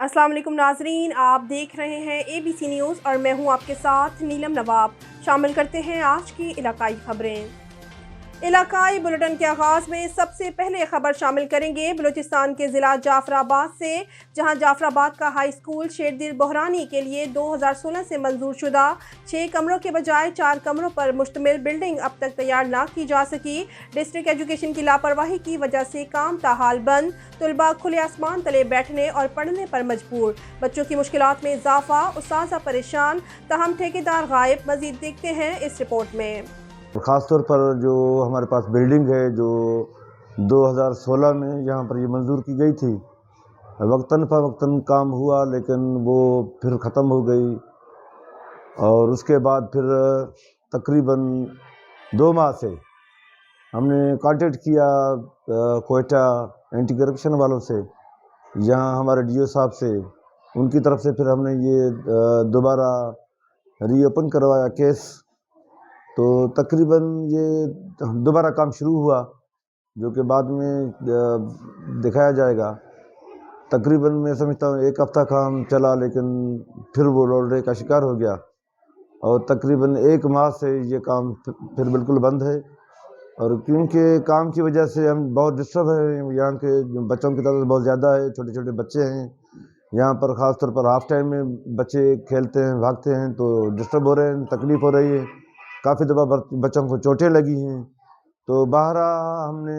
अस्सलाम वालेकुम नाजरीन, आप देख रहे हैं ABC न्यूज़ और मैं हूं आपके साथ नीलम नवाब। शामिल करते हैं आज की इलाकाई खबरें। इलाकाई बुलेटिन के आगाज़ में सबसे पहले खबर शामिल करेंगे बलूचिस्तान के ज़िला जाफराबाद से, जहां जाफराबाद का हाई स्कूल शेरदिल बहरानी के लिए 2016 से मंजूर शुदा 6 कमरों के बजाय 4 कमरों पर मुश्तमिल बिल्डिंग अब तक तैयार ना की जा सकी। डिस्ट्रिक्ट एजुकेशन की लापरवाही की वजह से काम ताहाल बंद, तलबा खुले आसमान तले बैठने और पढ़ने पर मजबूर, बच्चों की मुश्किलात में इजाफा, उस्ताज़ा परेशान, तहम ठेकेदार गायब। मजीद देखते हैं इस रिपोर्ट में। ख़ास तौर पर जो हमारे पास बिल्डिंग है जो 2016 में यहाँ पर ये मंजूर की गई थी, वक्तन फ़वक्तन काम हुआ लेकिन वो फिर ख़त्म हो गई और उसके बाद फिर तकरीबन 2 माह से हमने कांटेक्ट किया कोयटा एंटी करप्शन वालों से, यहाँ हमारे DO साहब से, उनकी तरफ से फिर हमने ये दोबारा रीओपन करवाया केस, तो तकरीबन ये दोबारा काम शुरू हुआ जो कि बाद में दिखाया जाएगा। तकरीबन मैं समझता हूँ 1 हफ़्ता काम चला लेकिन फिर वो रोलरे का शिकार हो गया और तकरीबन 1 माह से ये काम फिर बिल्कुल बंद है। और क्योंकि काम की वजह से हम बहुत डिस्टर्ब हैं, यहाँ के बच्चों की तादाद बहुत ज़्यादा है, छोटे छोटे बच्चे हैं यहाँ पर, ख़ास तौर पर हाफ़ टाइम में बच्चे खेलते हैं भागते हैं तो डिस्टर्ब हो रहे हैं, तकलीफ़ हो रही है, काफ़ी दफ़ा बच्चों को चोटें लगी हैं। तो बाहरा हमने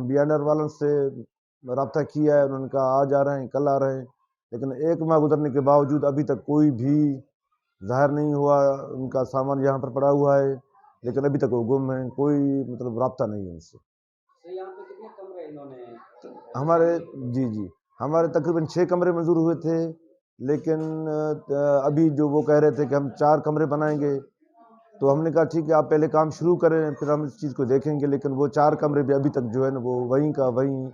BNR वालों से रब्ता किया है, उन्होंने कहा आज आ रहे हैं, कल आ रहे हैं, लेकिन 1 माह गुजरने के बावजूद अभी तक कोई भी ज़ाहिर नहीं हुआ। उनका सामान यहाँ पर पड़ा हुआ है लेकिन अभी तक वो गुम है, कोई मतलब रब्ता नहीं है उनसे। तो यहाँ पे कितने कमरे इन्होंने हमारे जी हमारे तकरीबन 6 कमरे मंजूर हुए थे, लेकिन अभी जो वो कह रहे थे कि हम 4 कमरे बनाएंगे, तो हमने कहा ठीक है आप पहले काम शुरू करें फिर हम इस चीज़ को देखेंगे, लेकिन वो 4 कमरे भी अभी तक जो है ना वो वहीं का वहीं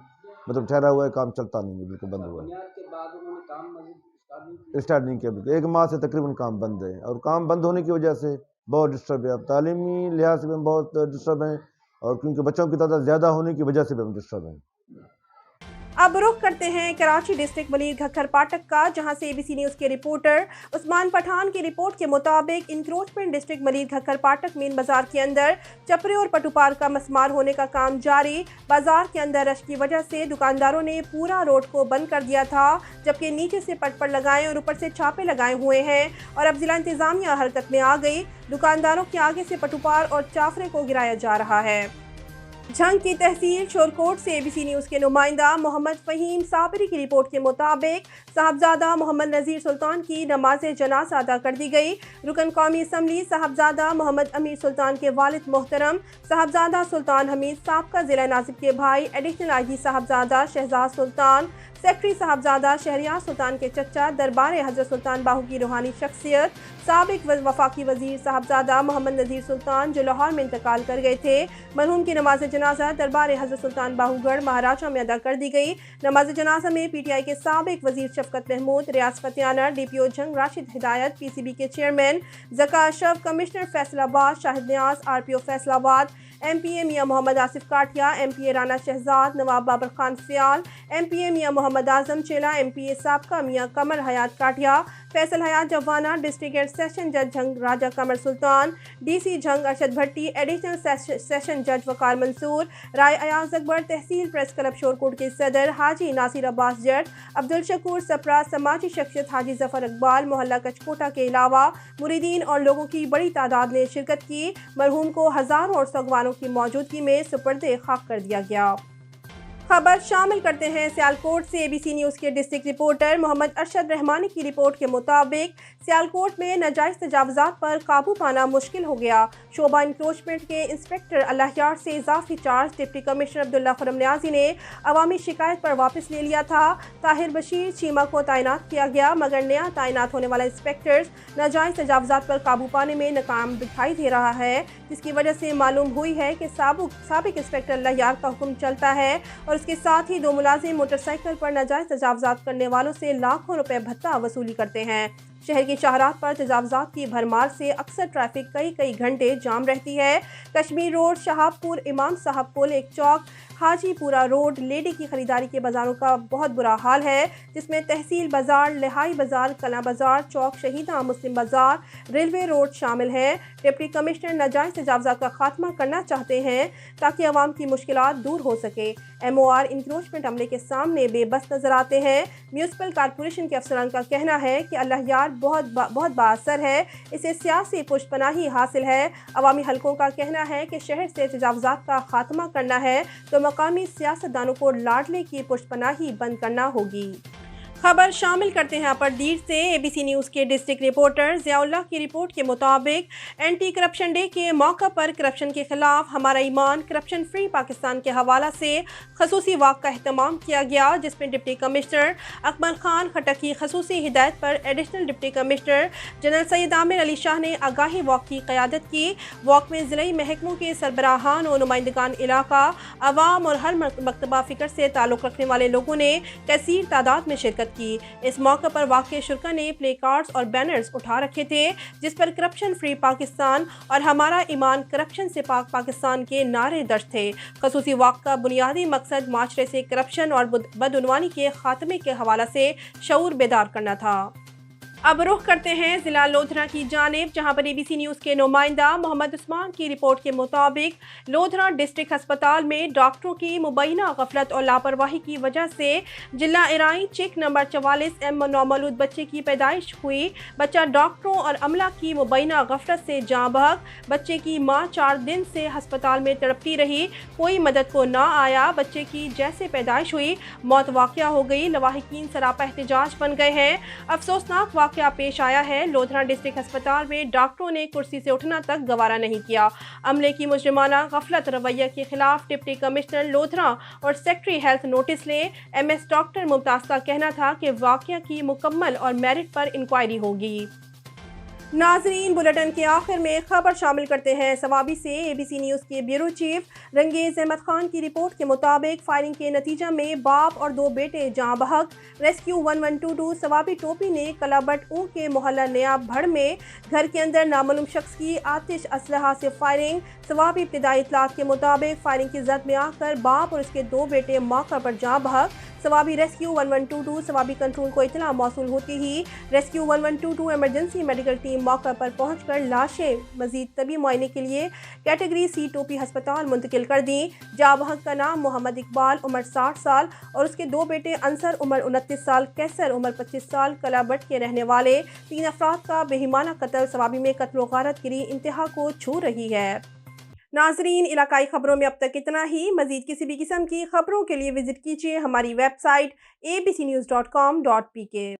मतलब ठहरा हुआ है, काम चलता नहीं है, बिल्कुल बंद हुआ है, बुनियाद के बाद उन्होंने काम मजीद स्टार्ट नहीं किया। बिल्कुल 1 माह से तकरीबन काम बंद है और काम बंद होने की वजह से बहुत डिस्टर्ब है। अब तालीमी लिहाज से भी हम बहुत डिस्टर्ब हैं और क्योंकि बच्चों की तादाद ज़्यादा होने की वजह से भी हम डिस्टर्ब हैं। अब रुख करते हैं कराची डिस्ट्रिक्ट वलीद घक्कर पाठक का, जहां से ABC न्यूज़ के रिपोर्टर उस्मान पठान की रिपोर्ट के मुताबिक इंक्रोचमेंट डिस्ट्रिक्ट वलीद घक्कर पाठक मेन बाजार के अंदर चपरे और पटुपार का मस्मार होने का काम जारी। बाजार के अंदर रश की वजह से दुकानदारों ने पूरा रोड को बंद कर दिया था, जबकि नीचे से पटपट लगाए और ऊपर से छापे लगाए हुए हैं और अब जिला इंतजामिया हरकत में आ गई। दुकानदारों के आगे से पटुपार और चाफरे को गिराया जा रहा है। झंग की तहसील शोरकोट से ABC न्यूज़ के नुमाइंदा मोहम्मद फ़हीम साबरी की रिपोर्ट के मुताबिक साहबजादा मोहम्मद नज़ीर सुल्तान की नमाज जनाजा अदा कर दी गई। रुकन कौमी असम्बली साहबजादा मोहम्मद अमीर सुल्तान के वालिद मोहतरम साहबजादा सुल्तान हमीद साबका ज़िला नाजिब के भाई एडिशनल IG साहबजादा शहजाद सुल्तान, सेक्रेटरी साहबजादा शहरियार सुल्तान के चचा दरबार हज़रत सुल्तान बाहू की रूहानी शख्सियत साबिक वफाकी वज़ीर साहबजादा मोहम्मद नज़ीर सुल्तान जो लाहौर में इंतकाल कर गए थे, मरहूम की नमाज जनाजा दरबार हज़रत सुल्तान बाहूगढ़ महाराजा में अदा कर दी गई। नमाज जनाजा में PTI के साबिक वज़ीर शफकत महमूद, रियाज फतियाना, DPO झंग राशिद हिदायत, PCB के chairman Zaka Ashraf, commissioner Faisalabad Shahid Niaz, RPO Faisalabad, MPA Mian Mohammad Asif काठिया, MPA राना शहजाद, नवाब बाबर खान सियाल, MPA मियाँ मोहम्मद आजम चेला, MPA साबका मियाँ कमर हयात काठिया, फैसल हयात जवाना, डिस्ट्रिक्ट एंड सेशन जज झंग राजा कमर सुल्तान, DC झंग अरशद भट्टी, एडिशनल सेशन जज वकार मंसूर, राय अयाज अकबर, तहसील प्रेस क्लब शोरकोट के सदर हाजी नासिर अब्बास जट, अब्दुल शकूर सप्रा, समाजी शख्सियत हाजी जफर इकबाल, मोहल्ला कचकोटा के अलावा मुरीदीन और लोगों की बड़ी तादाद ने शिरकत की। मरहूम को हज़ारों और सगवानों की मौजूदगी में सुपर्दे खाक कर दिया गया। खबर शामिल करते हैं सियालकोट से ABC न्यूज़ के डिस्ट्रिक्ट रिपोर्टर मोहम्मद अरशद रहमानी की रिपोर्ट के मुताबिक सियालकोट में नाजायज़ तजावुज़ात पर काबू पाना मुश्किल हो गया। शोबा इंक्रोचमेंट के इंस्पेक्टर अल्लाह यार से इजाफी charge deputy commissioner Abdullah Khurram Niazi ने अवामी शिकायत पर वापस ले लिया था। ताहिर बशीर चीमा को तैनात किया गया, मगर नया तैनात होने वाला इंस्पेक्टर नाजायज़ तजावुज़ात पर काबू पाने में नाकाम दिखाई दे रहा है, जिसकी वजह से मालूम हुई है कि साबिक इंस्पेक्टर अल्लाह यार का हुक्म चलता है और उसके साथ ही 2 मुलाजिम मोटरसाइकिल पर नाजायज़ तजावुज़ात करने वालों से लाखों रुपए भत्ता वसूली करते हैं। शहर की शाहरात पर तजावुज़ात की भरमार से अक्सर ट्रैफिक कई घंटे जाम रहती है। कश्मीर रोड, शहाबपुर, इमाम साहब पुल, एक चौक, हाजीपुरा रोड लेडी की खरीदारी के बाज़ारों का बहुत बुरा हाल है, जिसमें तहसील बाज़ार, लिहाई बाज़ार, कला बाज़ार, चौक शहीदा मुस्लिम बाज़ार, रेलवे रोड शामिल है। डिप्टी कमिश्नर नाजायज़ तजावुज़ात का खात्मा करना चाहते हैं ताकि आवाम की मुश्किलात दूर हो सके। MOR इंक्रोचमेंट अमले के सामने बेबस नजर आते हैं। म्यूनसिपल कॉरपोरेशन के अफसरान का कहना है कि अल्लाह यार बहुत बाअसर है, इसे सियासी पुष्पनाही हासिल है। अवामी हलकों का कहना है कि शहर से तजावुज़ात का खात्मा करना है तो मकामी सियासतदानों को लाडले की पुष्पनाही बंद करना होगी। खबर शामिल करते हैं अपर दीर से। ABC न्यूज़ के डिस्ट्रिक्ट रिपोर्टर ज़ियाउल्लाह की रिपोर्ट के मुताबिक एंटी करप्शन डे के मौका पर करप्शन के खिलाफ हमारा ईमान करप्शन फ्री पाकिस्तान के हवाला से खसूसी वाक का अहतमाम किया गया, जिसमें डिप्टी कमिश्नर अकमल खान खटक की खसूसी हिदायत पर additional deputy commissioner general Syed Aamir Ali Shah ने आगाही वॉक की क़यादत की। वॉक में ज़िले महकमों के सरबराहान और नुमाइंदगान इलाका, अवाम और हर मकतबा फ़िक्र से ताल्लुक़ रखने वाले लोगों ने कैसीर तादाद में शिरकत की। इस मौके पर वाक़ई शुरा ने प्ले कार्ड्स और बैनर्स उठा रखे थे, जिस पर करप्शन फ्री पाकिस्तान और हमारा ईमान करप्शन से पाक पाकिस्तान के नारे दर्ज थे। खसूसी वाक़ का बुनियादी मकसद माशरे से करप्शन और बदउनवानी के खात्मे के हवाला से शऊर बेदार करना था। अब रुख करते हैं ज़िला लोधरा की जानिब, जहां पर ABC न्यूज़ के नुमाइंदा मोहम्मद उस्मान की रिपोर्ट के मुताबिक लोधरा डिस्ट्रिक्ट अस्पताल में डॉक्टरों की मुबैना गफलत और लापरवाही की वजह से जिला इराई चेक नंबर 44M नौमौलूद बच्चे की पैदाइश हुई। बच्चा डॉक्टरों और अमला की मुबैना गफलत से जाँ बहक। बच्चे की माँ 4 दिन से अस्पताल में तड़पती रही, कोई मदद को ना आया। बच्चे की जैसे पैदाइश हुई मौत वाक़या हो गई। लवाहिकीन सरापा एहतजाज बन गए हैं। अफसोसनाक वाक़या पेश आया है। लोधरा डिस्ट्रिक्ट अस्पताल में डॉक्टरों ने कुर्सी से उठना तक गवारा नहीं किया। अमले की मुजरिमाना गफलत रवैया के खिलाफ डिप्टी कमिश्नर लोधरा और सेक्रेटरी हेल्थ नोटिस ले। MS डॉक्टर मुमताज़ का कहना था कि वाक़या की मुकम्मल और मेरिट पर इंक्वायरी होगी। नाजरीन, बुलेटिन के आखिर में खबर शामिल करते हैं सवाबी से। ABC न्यूज़ के ब्यूरो चीफ रंगेज़ अहमद खान की रिपोर्ट के मुताबिक फायरिंग के नतीजा में बाप और 2 बेटे जाँ बहक। रेस्क्यू 1122 सवाबी टोपी ने कलाबट ऊ के मोहल्ला नया भड़ में घर के अंदर नामालूम शख्स की आतिश असलहा से फायरिंग। सवाबी इब्तिदाई इतलात के मुताबिक फायरिंग की जद में आकर बाप और उसके 2 बेटे मौका पर जाँ बहक। सवाबी रेस्क्यू 1122 सवाबी कंट्रोल को इतला मौसूल होती ही रेस्क्यू 1122 इमरजेंसी मेडिकल टीम मौका पर पहुंचकर लाशें मजीद तबी मुआयने के लिए कैटेगरी C टोपी अस्पताल मुंतकिल कर दी। जाँ बहक का नाम मोहम्मद इकबाल उम्र 60 साल और उसके 2 बेटे अंसर उम्र 29 साल, कैसर उम्र 25 साल कलाबट के रहने वाले। 3 अफराद का बेहिमाना कत्ल सवाबी में कत्ल व गारत गिरी इंतहा को छू रही है। नाजरीन, इलाकाई खबरों में अब तक इतना ही। मजीद किसी भी किस्म की खबरों के लिए विजिट कीजिए हमारी वेबसाइट abcnews.com.pk।